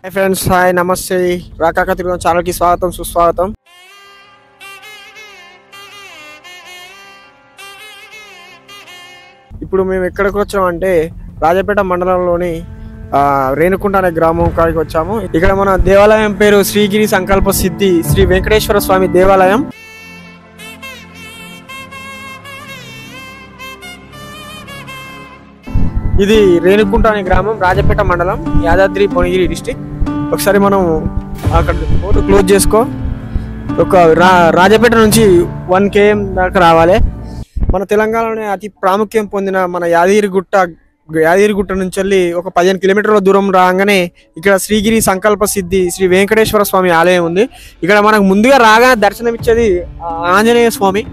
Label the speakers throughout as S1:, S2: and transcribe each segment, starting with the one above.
S1: Hi friends, हाय नमस्ते राका तिरुगम channel కి స్వాగతం సుస్వాగతం। ఇప్పుడు మేము ఎక్కడికి వచ్చామంటే రాజపేట మండలంలోని రేణుకుంట అనే గ్రామం కాడికి వచ్చాము। ఇక్కడ మన దేవాలయం పేరు శ్రీగిరి సంకల్ప సిద్ధి శ్రీ వెంకటేశ్వర స్వామి దేవాలయం। ఇది రేణుకుంట అనే గ్రామం, రాజపేట మండలం, యాదాద్రి భువనగిరి డిస్ట్రిక్ట్। ఒకసారి మనం అక్కడ బోర్డు క్లోజ్ చేసుకో। ఒక రాజపేట నుంచి 1 km దాకా రావాలి। మన తెలంగాణలోనే అతి ప్రాముఖ్యం పొందిన మన యాదగిరిగుట్ట నుంచి వెళ్ళి ఒక 15 కిలోమీటర్ల దూరం రాగానే ఇక్కడ శ్రీగిరి సంకల్ప సిద్ధి శ్రీ వెంకటేశ్వర స్వామి ఆలయం ఉంది। ఇక్కడ మనకు ముందుగా రాగానే దర్శనం ఇచ్చేది ఆంజనేయ స్వామి।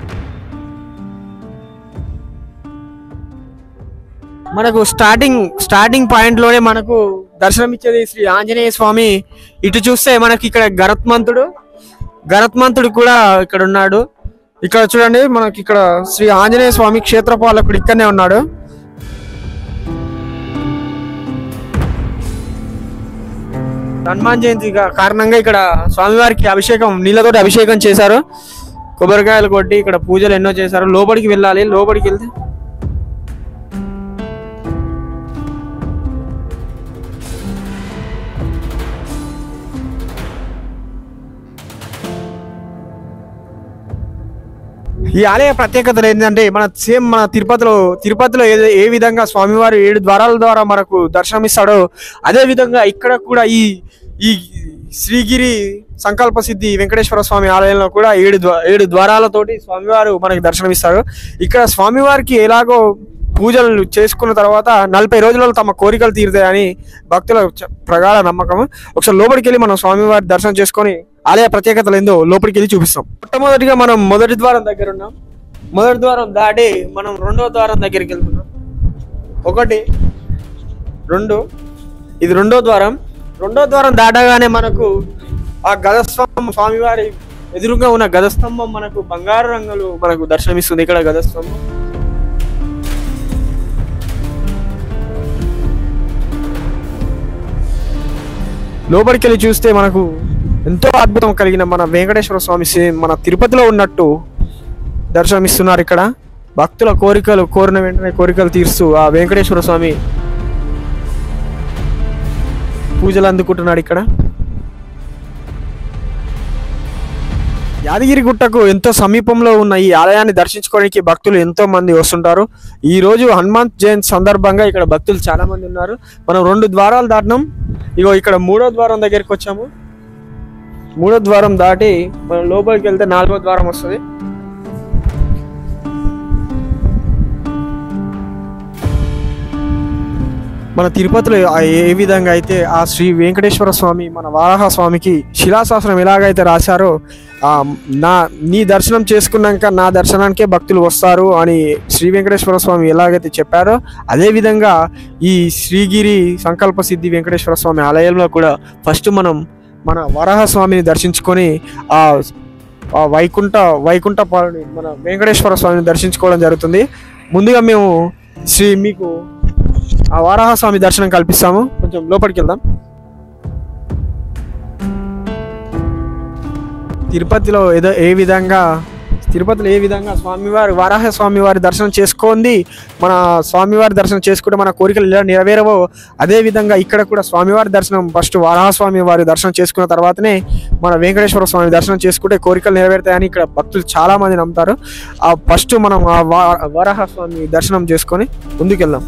S1: మనకు స్టార్టింగ్ పాయింట్ లోనే మనకు దర్శనం ఇచ్చేది శ్రీ ఆంజనేయ స్వామి। ఇటు చూస్తే మనకి ఇక్కడ గరత్మంతుడు కూడా ఇక్కడ ఉన్నాడు। ఇక్కడ చూడండి, మనకి ఇక్కడ శ్రీ ఆంజనేయ స్వామి క్షేత్రపాలకుడు ఇక్కడనే ఉన్నాడు। హనుమాన్ జయంతి కారణంగా ఇక్కడ స్వామివారికి నీళ్ళతోటి అభిషేకం చేశారు। కొబ్బరికాయలు కొట్టి ఇక్కడ పూజలు ఎన్నో చేశారు। లోపలికి వెళ్ళాలి। లోపలికి వెళ్తే ఈ ఆలయ ప్రత్యేకతలు ఏంటంటే మన తిరుపతిలో ఏ విధంగా స్వామివారు 7 ద్వారాల ద్వారా మనకు దర్శనమిస్తాడో అదే విధంగా ఇక్కడ కూడా ఈ శ్రీగిరి సంకల్ప సిద్ధి వెంకటేశ్వర స్వామి ఆలయంలో కూడా 7 ద్వారాలతోటి స్వామివారు మనకి దర్శనమిస్తారు। ఇక్కడ స్వామివారికి ఎలాగో పూజలు చేసుకున్న తర్వాత 40 రోజులలో తమ కోరికలు తీరుతాయని భక్తుల ప్రగాఢ నమ్మకం। ఒకసారి లోపలికి వెళ్ళి మనం స్వామివారి దర్శనం చేసుకొని ఆలయ ప్రత్యేకతలు ఏందో లోపలికి వెళ్ళి చూపిస్తాం। మొట్టమొదటిగా మనం మొదటి ద్వారం దగ్గర ఉన్నాం। మొదటి ద్వారం దాటి మనం 2వ ద్వారం దగ్గరికి వెళ్తున్నాం। 1 2 ఇది 2వ ద్వారం। 2వ ద్వారం దాటగానే మనకు ఆ గజస్తంభం, స్వామివారి ఎదురుగా ఉన్న గజస్తంభం మనకు బంగారు రంగులు మనకు దర్శనమిస్తుంది। ఇక్కడ గజస్తంభం లోపలికి వెళ్ళి చూస్తే మనకు ఎంతో అద్భుతం కలిగిన మన వెంకటేశ్వర స్వామి మన తిరుపతిలో ఉన్నట్టు దర్శనమిస్తున్నారు। ఇక్కడ భక్తుల కోరిన వెంటనే కోరికలు తీరుస్తూ ఆ వెంకటేశ్వర స్వామి పూజలు అందుకుంటున్నాడు। ఇక్కడ యాదగిరిగుట్టకు ఎంతో సమీపంలో ఉన్న ఈ ఆలయాన్ని దర్శించుకోవడానికి భక్తులు ఎంతో మంది వస్తుంటారు। ఈ రోజు హనుమాన్ జయంతి సందర్భంగా ఇక్కడ భక్తులు చాలా మంది ఉన్నారు। మనం 2 ద్వారాలు దాటినాం। ఇగో ఇక్కడ 3వ ద్వారం దగ్గరికి వచ్చాము। 3వ ద్వారం దాటి మనం లోపలికి వెళ్తే 4వ ద్వారం వస్తుంది। మన తిరుపతిలో ఏ విధంగా అయితే ఆ శ్రీ వెంకటేశ్వర స్వామి మన వారాహ స్వామికి శిలాశాసనం ఎలాగైతే రాశారో నీ దర్శనం చేసుకున్నాక నా దర్శనానికే భక్తులు వస్తారు అని శ్రీ వెంకటేశ్వర స్వామి ఎలాగైతే చెప్పారో అదేవిధంగా ఈ శ్రీగిరి సంకల్ప సిద్ధి వెంకటేశ్వర స్వామి ఆలయంలో కూడా ఫస్ట్ మనం మన వరాహ స్వామిని దర్శించుకొని ఆ వైకుంఠపాలని మన వెంకటేశ్వర స్వామిని దర్శించుకోవడం జరుగుతుంది। ముందుగా మేము మీకు ఆ వారాహ స్వామి దర్శనం కల్పిస్తాము। కొంచెం లోపలికి వెళ్దాం। తిరుపతిలో ఏ విధంగా స్వామివారి వారాహ స్వామివారి దర్శనం చేసుకుంది, మన స్వామివారి దర్శనం చేసుకుంటే మన కోరికలు ఇలా నెరవేరవో అదే విధంగా ఇక్కడ కూడా స్వామివారి దర్శనం ఫస్ట్ వారాహ స్వామి వారి దర్శనం చేసుకున్న తర్వాతనే మన వెంకటేశ్వర స్వామి దర్శనం చేసుకుంటే కోరికలు నెరవేరుతాయని ఇక్కడ భక్తులు చాలా మంది నమ్ముతారు। ఆ ఫస్ట్ మనం ఆ వారాహ స్వామి దర్శనం చేసుకొని ముందుకెళ్దాం।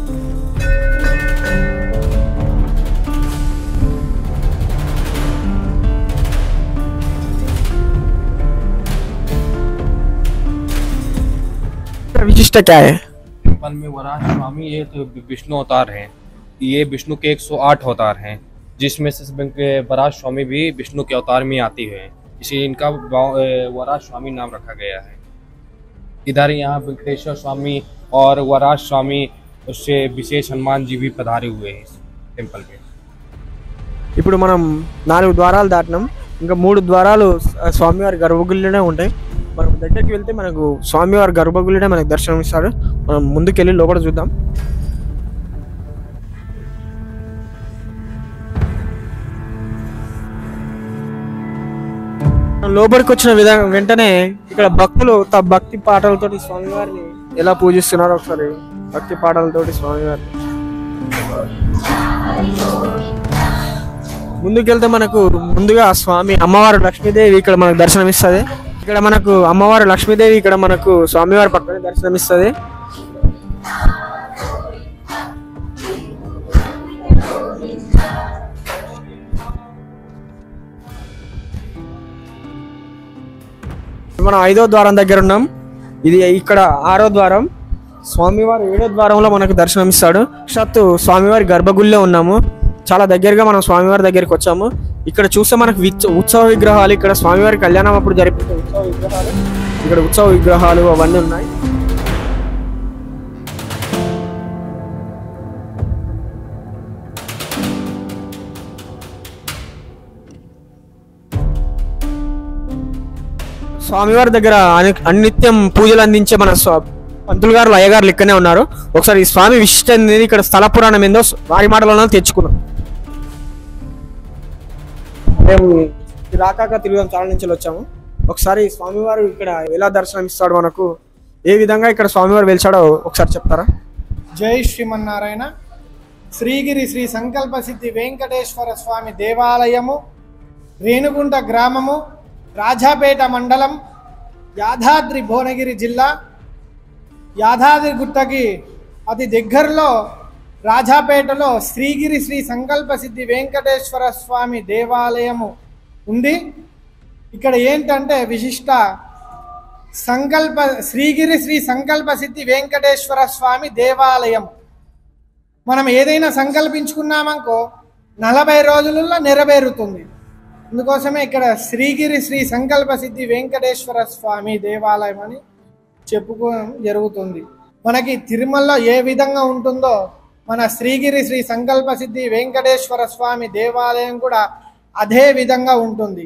S1: विशिष्ट क्या है?
S2: टेम्पल में वराह स्वामी ये तो विष्णु अवतार हैं। ये विष्णु के 108 अवतार हैं, जिसमें से वराह स्वामी भी विष्णु के अवतार में आती है, इसलिए इनका वराह स्वामी नाम रखा गया है। इधर यहाँ वेंकटेश्वर स्वामी और वराह स्वामी उससे विशेष हनुमान जी भी पधारे हुए हैं इस टेम्पल में।
S1: ఇప్పుడు మనం 4 ద్వారాలు దాటినాం। ఇంకా 3 ద్వారాలు స్వామివారి గర్భగుడిలోనే ఉంటాయి। మనం దగ్గరికి వెళ్తే మనకు స్వామివారి గర్భగుడిలోనే మనకు దర్శనం ఇస్తాడు। మనం ముందుకెళ్ళి లోపల చూద్దాం। లోపలికి వచ్చిన వెంటనే ఇక్కడ భక్తులు భక్తి పాటలతోటి స్వామివారిని ఎలా పూజిస్తున్నారో ఒకసారి భక్తి పాటలతోటి స్వామివారిని. ముందుకెళ్తే మనకు ముందుగా స్వామి అమ్మవారు లక్ష్మీదేవి ఇక్కడ మనకు దర్శనమిస్తుంది. ఇక్కడ మనకు అమ్మవారు లక్ష్మీదేవి ఇక్కడ మనకు స్వామివారి పక్కనే దర్శనమిస్తుంది. మనం 5వ ద్వారం దగ్గర ఉన్నాం. ఇది ఇక్కడ 6వ ద్వారం. స్వామివారు 7వ ద్వారంలో మనకు దర్శనమిస్తాడు. సాక్షాత్తు స్వామివారి గర్భగుడిలో ఉన్నాము. చాలా దగ్గరగా మనం స్వామివారి దగ్గరికి వచ్చాము. ఇక్కడ చూస్తే మనకు ఉత్సవ విగ్రహాలు, ఇక్కడ స్వామివారి కళ్యాణం అప్పుడు జరిపే ఉత్సవ విగ్రహాలు, ఇక్కడ ఉత్సవ విగ్రహాలు అవన్నీ ఉన్నాయి. స్వామివారి దగ్గర అనిత్యం పూజలు అందించే మన పంతులు గారు అయ్యగారులు ఇక్కడనే ఉన్నారు. ఒకసారి ఈ స్వామి విశిష్టత అనేది ఇక్కడ స్థల పురాణం ఏందో వారి మాటలలో తెచ్చుకున్నాం. మేము రాకాక తిరుగుదాం చాలా నుంచి వచ్చాము. ఒకసారి స్వామివారు ఇక్కడ ఎలా దర్శనం ఇస్తాడు, మనకు ఏ విధంగా ఇక్కడ స్వామివారు వెలిచాడో ఒకసారి చెప్తారా?
S3: జై శ్రీమన్నారాయణ. శ్రీగిరి శ్రీ సంకల్ప సిద్ధి వెంకటేశ్వర స్వామి దేవాలయము, రేణుగుంట గ్రామము, రాజాపేట మండలం, యాదాద్రి భువనగిరి జిల్లా. యాదాద్రి గుట్టకి అతి దగ్గరలో రాజాపేటలో శ్రీగిరి శ్రీ సంకల్ప సిద్ధి వెంకటేశ్వర స్వామి దేవాలయము ఉంది. ఇక్కడ ఏంటంటే విశిష్ట శ్రీగిరి శ్రీ సంకల్ప సిద్ధి వెంకటేశ్వర స్వామి దేవాలయం. మనం ఏదైనా సంకల్పించుకున్నామనుకో 40 రోజులలో నెరవేరుతుంది. అందుకోసమే ఇక్కడ శ్రీగిరి శ్రీ సంకల్ప సిద్ధి వెంకటేశ్వర స్వామి దేవాలయం అని చెప్పుకోవడం జరుగుతుంది. మనకి తిరుమలలో ఏ విధంగా ఉంటుందో మన శ్రీగిరి శ్రీ సంకల్ప సిద్ధి వెంకటేశ్వర స్వామి దేవాలయం కూడా అదే విధంగా ఉంటుంది.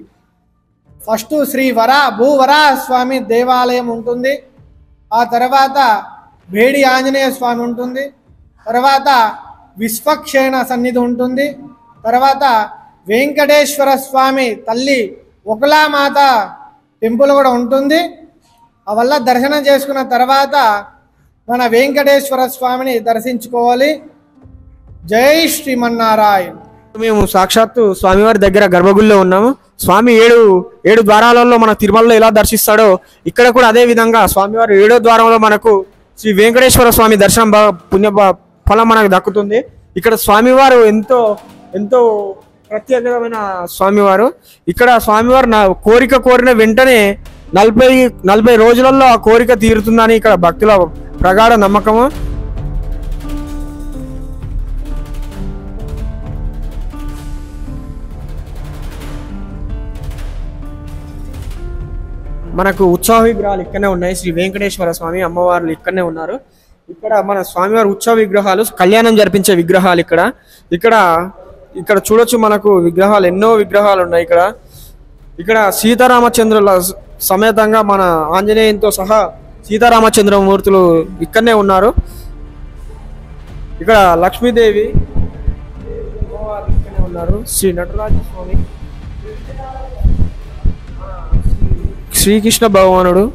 S3: ఫస్ట్ శ్రీ భూవరా స్వామి దేవాలయం ఉంటుంది. ఆ తర్వాత వేడి ఆంజనేయ స్వామి ఉంటుంది. తర్వాత విశ్వక్షేణ సన్నిధి ఉంటుంది. తర్వాత వెంకటేశ్వర స్వామి తల్లి ఒకలామాత టెంపుల్ కూడా ఉంటుంది. అవల్ల దర్శనం చేసుకున్న తర్వాత మన వెంకటేశ్వర స్వామిని దర్శించుకోవాలి. జై శ్రీమన్నారాయణ.
S1: మేము సాక్షాత్తు స్వామివారి దగ్గర గర్భగుడిలో ఉన్నాము. స్వామి ఏడు ద్వారాలలో మన తిరుమలలో ఎలా దర్శిస్తాడో ఇక్కడ కూడా అదే విధంగా స్వామివారు 7వ ద్వారంలో మనకు శ్రీ వెంకటేశ్వర స్వామి దర్శనం పుణ్య ఫలం మనకు దక్కుతుంది. ఇక్కడ స్వామివారు ఎంతో ఎంతో ప్రత్యేకమైన స్వామివారు. ఇక్కడ స్వామివారు నా కోరిక కోరిన వెంటనే 40 రోజులలో ఆ కోరిక తీరుతుందని ఇక్కడ భక్తుల ప్రగాఢ నమ్మకము. మనకు ఉత్సవ విగ్రహాలు ఇక్కడనే ఉన్నాయి. శ్రీ వెంకటేశ్వర స్వామి అమ్మవార్లు ఇక్కడనే ఉన్నారు. ఇక్కడ మన స్వామివారి ఉత్సవ విగ్రహాలు, కళ్యాణం జరిపించే విగ్రహాలు ఇక్కడ చూడొచ్చు. మనకు విగ్రహాలు ఎన్నో విగ్రహాలు ఉన్నాయి. ఇక్కడ సీతారామచంద్రుల సమేతంగా మన ఆంజనేయంతో సహా సీతారామచంద్రమూర్తులు ఇక్కడనే ఉన్నారు. ఇక్కడ లక్ష్మీదేవి ఇక్కడనే ఉన్నారు. శ్రీ నటరాజ స్వామి, శ్రీకృష్ణ భగవానుడు.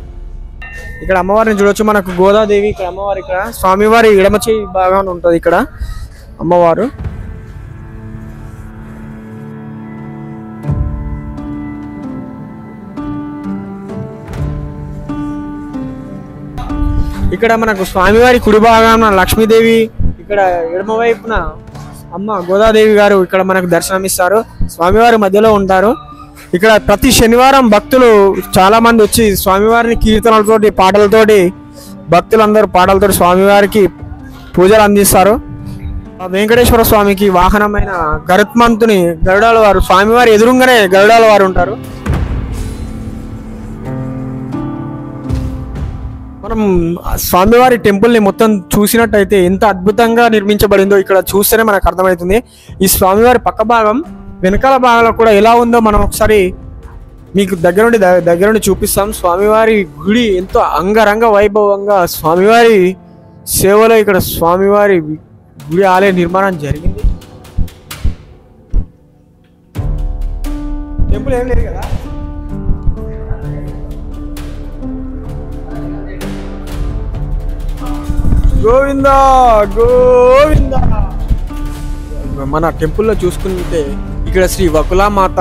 S1: ఇక్కడ అమ్మవారిని చూడొచ్చు. మనకు గోదాదేవి ఇక్కడ అమ్మవారు. ఇక్కడ స్వామివారి ఎడమ చేయి భాగాన ఉంటుంది ఇక్కడ అమ్మవారు. ఇక్కడ మనకు స్వామివారి కుడి భాగాన లక్ష్మీదేవి, ఇక్కడ ఎడమ వైపున అమ్మ గోదాదేవి గారు ఇక్కడ మనకు దర్శనమిస్తారు. స్వామివారి మధ్యలో ఉంటారు. ఇక్కడ ప్రతి శనివారం భక్తులు చాలా మంది వచ్చి స్వామివారిని కీర్తనలతోటి పాటలతోటి భక్తులందరూ పాటలతోటి స్వామివారికి పూజలు అందిస్తారు. వెంకటేశ్వర స్వామికి వాహనమైన గరుత్మంతుని గరుడాల వారు, స్వామివారి ఎదురుగానే గరుడాల వారు ఉంటారు. మనం స్వామివారి టెంపుల్ని మొత్తం చూసినట్టయితే ఎంత అద్భుతంగా నిర్మించబడిందో ఇక్కడ చూస్తేనే మనకు అర్థమవుతుంది. ఈ స్వామివారి పక్క భాగం వెనకాల భాగంలో కూడా ఎలా ఉందో మనం ఒకసారి మీకు దగ్గర నుండి చూపిస్తాం. స్వామివారి గుడి ఎంతో అంగరంగ వైభవంగా స్వామివారి సేవలో ఇక్కడ స్వామివారి గుడి ఆలయ నిర్మాణం జరిగింది. టెంపుల్ ఏం లేదు కదా. గోవిందా గోవిందా. మన టెంపుల్లో చూసుకుంటే ఇక్కడ శ్రీ వకులామాత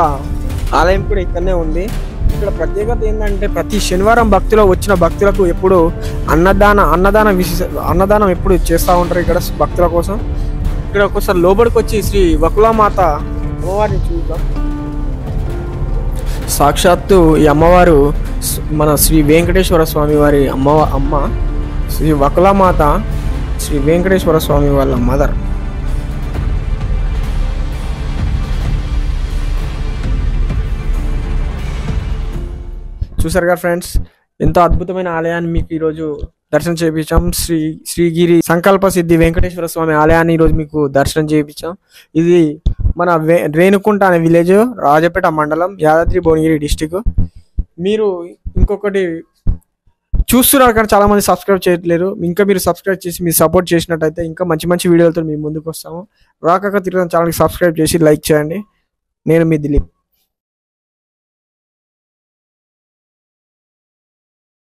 S1: ఆలయం కూడా ఇక్కడనే ఉంది. ఇక్కడ ప్రత్యేకత ఏంటంటే ప్రతి శనివారం వచ్చిన భక్తులకు ఎప్పుడు అన్నదానం ఎప్పుడు చేస్తూ ఉంటారు ఇక్కడ భక్తుల కోసం. ఇక్కడ ఒకసారి లోపలికి వచ్చి శ్రీ వకులామాత అమ్మవారిని చూద్దాం. సాక్షాత్తు ఈ అమ్మవారు మన శ్రీ వెంకటేశ్వర స్వామి వారి అమ్మ శ్రీ వకులామాత శ్రీ వెంకటేశ్వర స్వామి వాళ్ళ మదర్. చూసారు కదా ఫ్రెండ్స్, ఎంతో అద్భుతమైన ఆలయాన్ని మీకు ఈరోజు దర్శనం చేయించాం. శ్రీగిరి సంకల్ప సిద్ధి వెంకటేశ్వర స్వామి ఆలయాన్ని ఈరోజు మీకు దర్శనం చేయించాం. ఇది మన రేణుకుంట అనే విలేజ్, రాజపేట మండలం, యాదాద్రి భువనగిరి డిస్టిక్. మీరు ఇంకొకటి చూస్తున్నారు కానీ చాలా మంది సబ్స్క్రైబ్ చేయట్లేరు. ఇంకా మీరు సబ్స్క్రైబ్ చేసి మీరు సపోర్ట్ చేసినట్టయితే ఇంకా మంచి మంచి వీడియోలతో మేము ముందుకు వస్తాము. రాక తిరగడం ఛానల్కి సబ్స్క్రైబ్ చేసి లైక్ చేయండి. నేను మీ దిలీప్.